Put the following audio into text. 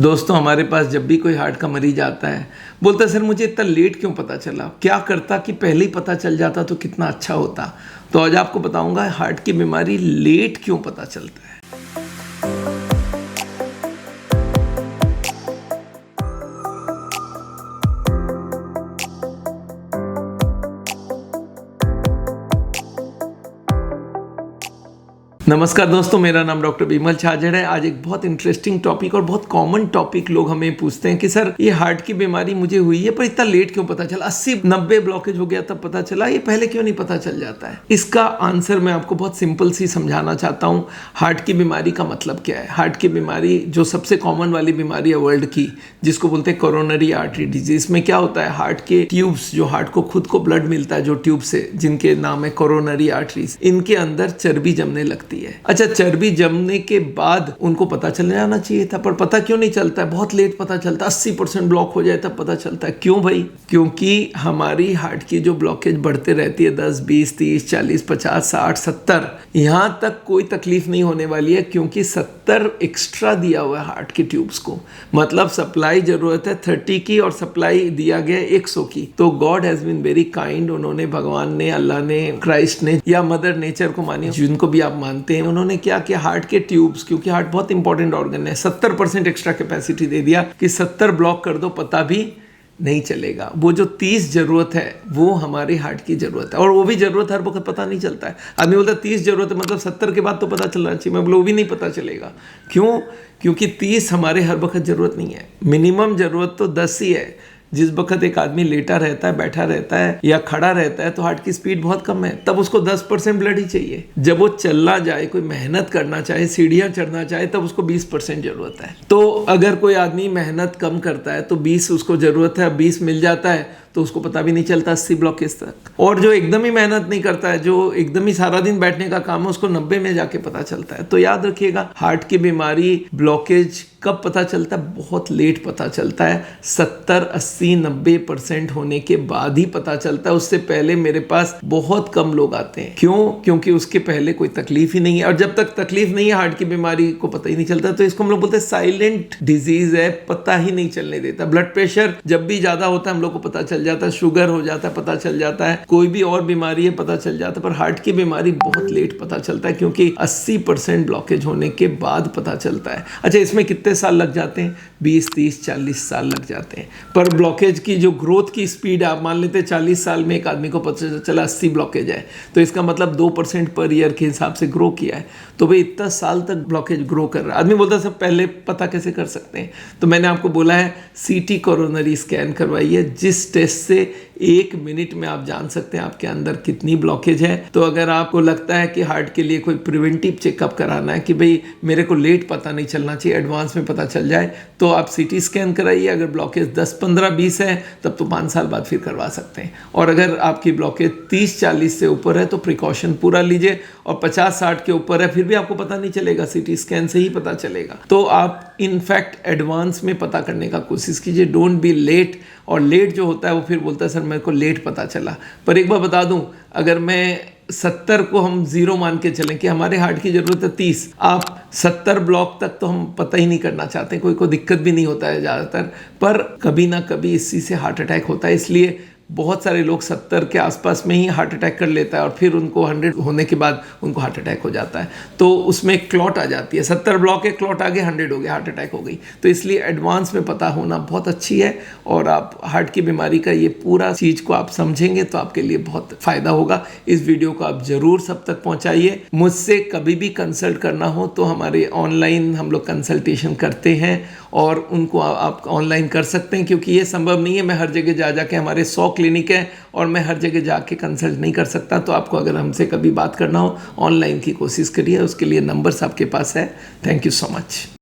दोस्तों हमारे पास जब भी कोई हार्ट का मरीज आता है बोलता है सर मुझे इतना लेट क्यों पता चला, क्या करता कि पहले ही पता चल जाता तो कितना अच्छा होता। तो आज आपको बताऊंगा हार्ट की बीमारी लेट क्यों पता चलता है। नमस्कार दोस्तों, मेरा नाम डॉक्टर विमल छाजड़ है। आज एक बहुत इंटरेस्टिंग टॉपिक और बहुत कॉमन टॉपिक लोग हमें पूछते हैं कि सर ये हार्ट की बीमारी मुझे हुई है पर इतना लेट क्यों पता चला, 80-90 ब्लॉकेज हो गया तब पता चला, ये पहले क्यों नहीं पता चल जाता है। इसका आंसर मैं आपको बहुत सिंपल सी समझाना चाहता हूँ। हार्ट की बीमारी का मतलब क्या है। हार्ट की बीमारी जो सबसे कॉमन वाली बीमारी है वर्ल्ड की, जिसको बोलते हैं कोरोनरी आर्टरी डिजीज, में क्या होता है, हार्ट के ट्यूब्स, जो हार्ट को खुद को ब्लड मिलता है जो ट्यूब से, जिनके नाम है कोरोनरी आर्टरीज, इनके अंदर चर्बी जमने लगती है। अच्छा, चर्बी जमने के बाद उनको पता चल जाना चाहिए था, पर पता क्यों नहीं चलता है, बहुत लेट पता चलता है। 80% ब्लॉक हो जाए तब पता चलता है। क्यों भाई? क्योंकि हमारी हार्ट की जो ब्लॉकेज बढ़ते रहती है 10, 20, 30, 40, 50, 60, 70, यहां तक कोई तकलीफ नहीं होने वाली है, क्योंकि 70 एक्स्ट्रा दिया हुआ है हार्ट के ट्यूब्स को। मतलब सप्लाई जरूरत है 30 की और सप्लाई दिया गया 100 की। तो God has been very kind. उन्होंने, भगवान ने, अल्लाह ने, क्राइस्ट ने, या मदर नेचर को मानिए, जिनको भी आप मानते हैं, उन्होंने क्या किया, हार्ट के ट्यूब्स, क्योंकि हार्ट बहुत इंपॉर्टेंट ऑर्गन है, 70% एक्स्ट्रा कैपेसिटी दे दिया कि 70 ब्लॉक कर दो, पता भी नहीं चलेगा। वो जो 30 जरूरत है वो हमारे हार्ट की जरूरत है, और वो भी जरूरत हर वक्त पता नहीं चलता है। आदमी बोलता है 30 जरूरत है, मतलब 70 के बाद तो पता चलना चाहिए। मैं बोला वो भी नहीं पता चलेगा। क्यों? क्योंकि 30 हमारे हर वक्त जरूरत नहीं है। मिनिमम जरूरत तो 10 ही है। जिस वक्त एक आदमी लेटा रहता है, बैठा रहता है या खड़ा रहता है, तो हार्ट की स्पीड बहुत कम है, तब उसको 10% ब्लड ही चाहिए। जब वो चलना जाए, कोई मेहनत करना चाहे, सीढ़ियां चढ़ना चाहे, तब उसको 20% जरूरत है। तो अगर कोई आदमी मेहनत कम करता है तो 20 उसको जरूरत है, 20 मिल जाता है तो उसको पता भी नहीं चलता 80 ब्लॉकेज तक। और जो एकदम ही मेहनत नहीं करता है, जो एकदम ही सारा दिन बैठने का काम है, उसको 90 में जाके पता चलता है। तो याद रखिएगा, हार्ट की बीमारी ब्लॉकेज कब पता चलता है? बहुत लेट पता चलता है। 70, 80, 90% होने के बाद ही पता चलता है। उससे पहले मेरे पास बहुत कम लोग आते हैं। क्यों? क्योंकि उसके पहले कोई तकलीफ ही नहीं है, और जब तक तकलीफ नहीं है हार्ट की बीमारी को पता ही नहीं चलता। तो इसको हम लोग बोलते हैं साइलेंट डिजीज है, पता ही नहीं चलने देता। ब्लड प्रेशर जब भी ज्यादा होता है हम लोग को पता चल जाता है, शुगर हो जाता है पता चल जाता है, कोई भी और बीमारी है पता चल जाता है, पर हार्ट की बीमारी बहुत लेट पता चलता है, क्योंकि 80% ब्लॉकेज होने के बाद पता चलता है। अच्छा, इसमें कितने साल लग जाते हैं? 20, 30, 40 साल लग जाते हैं। पर ब्लॉकेज की जो ग्रोथ की स्पीड, आप मान लेते हैं 40 साल में एक आदमी को पता चला 80 ब्लॉकेज है, तो इसका मतलब 2% पर ईयर के हिसाब से ग्रो किया है। तो भाई इतना साल तक ब्लॉकेज ग्रो कर रहा है। आदमी बोलता है सब पहले पता कैसे कर सकते हैं? तो मैंने आपको बोला है CT कोरोनरी स्कैन करवाइए, जिस टेस्ट से 1 मिनट में आप जान सकते हैं आपके अंदर कितनी ब्लॉकेज है। तो अगर आपको लगता है कि हार्ट के लिए कोई प्रिवेंटिव चेकअप कराना है, कि भाई मेरे को लेट पता नहीं चलना चाहिए, एडवांस में पता चल जाए, तो आप CT स्कैन कराइए। अगर ब्लॉकेज 10, 15, 20 है तब तो 5 साल बाद फिर करवा सकते हैं। और अगर आपकी ब्लॉकेज 30, 40 से ऊपर है तो प्रिकॉशन पूरा लीजिए, और 50, 60 के ऊपर है फिर भी आपको पता नहीं चलेगा, CT स्कैन से ही पता चलेगा। तो आप इनफैक्ट एडवांस में पता करने का कोशिश कीजिए, डोंट बी लेट। और लेट जो होता है वो फिर बोलता है सर मेरे को लेट पता चला। पर एक बार बता दूं, अगर मैं 70 को हम 0 मान के चलें कि हमारे हार्ट की जरूरत है 30, आप 70 ब्लॉक तक तो हम पता ही नहीं करना चाहते, कोई को दिक्कत भी नहीं होता है ज़्यादातर, पर कभी ना कभी इसी से हार्ट अटैक होता है। इसलिए बहुत सारे लोग 70 के आसपास में ही हार्ट अटैक कर लेता है, और फिर उनको 100 होने के बाद उनको हार्ट अटैक हो जाता है। तो उसमें क्लॉट आ जाती है, 70 ब्लॉक है, क्लॉट आ गए, 100 हो गया, हार्ट अटैक हो गई। तो इसलिए एडवांस में पता होना बहुत अच्छी है, और आप हार्ट की बीमारी का ये पूरा चीज़ को आप समझेंगे तो आपके लिए बहुत फ़ायदा होगा। इस वीडियो को आप ज़रूर सब तक पहुँचाइए। मुझसे कभी भी कंसल्ट करना हो तो हमारे ऑनलाइन हम लोग कंसल्टेशन करते हैं, और उनको आप ऑनलाइन कर सकते हैं, क्योंकि ये संभव नहीं है मैं हर जगह जा जाके, हमारे 100 क्लिनिक है और मैं हर जगह जाके कंसल्ट नहीं कर सकता। तो आपको अगर हमसे कभी बात करना हो, ऑनलाइन की कोशिश करिए, उसके लिए नंबर्स आपके पास है। Thank you so much.